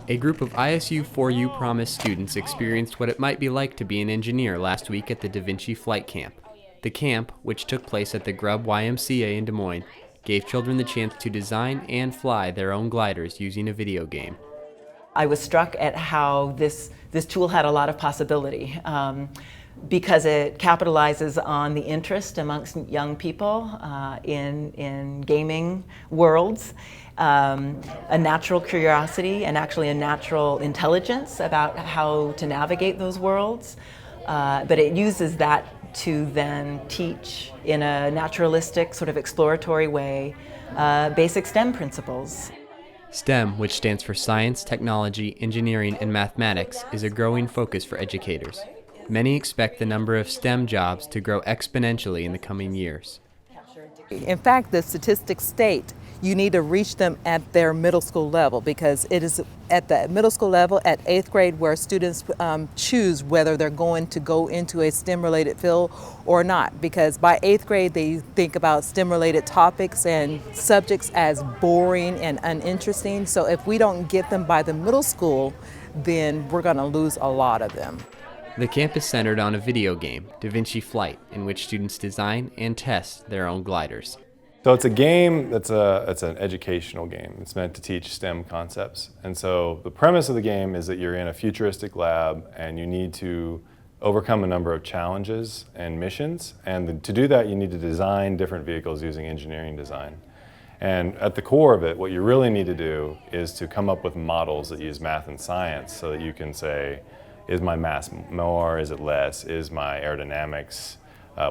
A group of ISU 4U Promise students experienced what it might be like to be an engineer last week at the DAVinCI Flight Camp. The camp, which took place at the Grubb YMCA in Des Moines, gave children the chance to design and fly their own gliders using a video game. I was struck at how this tool had a lot of possibility because it capitalizes on the interest amongst young people in gaming worlds, a natural curiosity and actually a natural intelligence about how to navigate those worlds. But it uses that to then teach in a naturalistic, sort of exploratory way, basic STEM principles. STEM, which stands for Science, Technology, Engineering, and Mathematics, is a growing focus for educators. Many expect the number of STEM jobs to grow exponentially in the coming years. In fact, the statistics state you need to reach them at their middle school level, because it is at the middle school level, at 8th grade, where students choose whether they're going to go into a STEM-related field or not. Because by 8th grade, they think about STEM-related topics and subjects as boring and uninteresting. So if we don't get them by the middle school, then we're going to lose a lot of them. The camp is centered on a video game, DAVinCI Flight, in which students design and test their own gliders. So it's a game it's an educational game. It's meant to teach STEM concepts. And so the premise of the game is that you're in a futuristic lab and you need to overcome a number of challenges and missions. And to do that, you need to design different vehicles using engineering design. And at the core of it, what you really need to do is to come up with models that use math and science so that you can say, is my mass more, is it less, is my aerodynamics,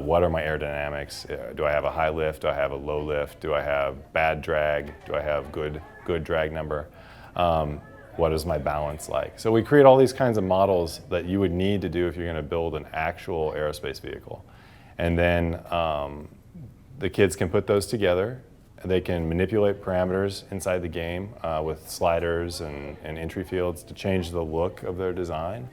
what are my aerodynamics? Do I have a high lift? Do I have a low lift? Do I have bad drag? Do I have good drag number? What is my balance like? So we create all these kinds of models that you would need to do if you're going to build an actual aerospace vehicle. And then the kids can put those together. They can manipulate parameters inside the game with sliders and entry fields to change the look of their design.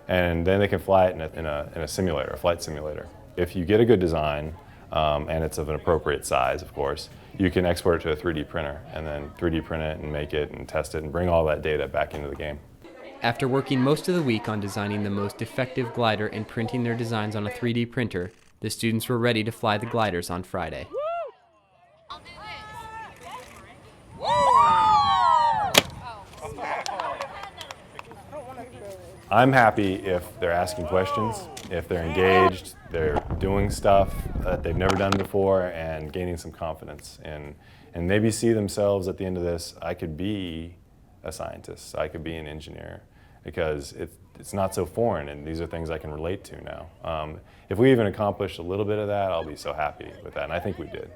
And then they can fly it in a simulator, a flight simulator. If you get a good design, and it's of an appropriate size, of course, you can export it to a 3D printer and then 3D print it and make it and test it and bring all that data back into the game. After working most of the week on designing the most effective glider and printing their designs on a 3D printer, the students were ready to fly the gliders on Friday. I'm happy if they're asking questions, if they're engaged, they're doing stuff that they've never done before and gaining some confidence. And maybe see themselves at the end of this, I could be a scientist, I could be an engineer, because it's not so foreign and these are things I can relate to now. If we even accomplished a little bit of that, I'll be so happy with that, and I think we did.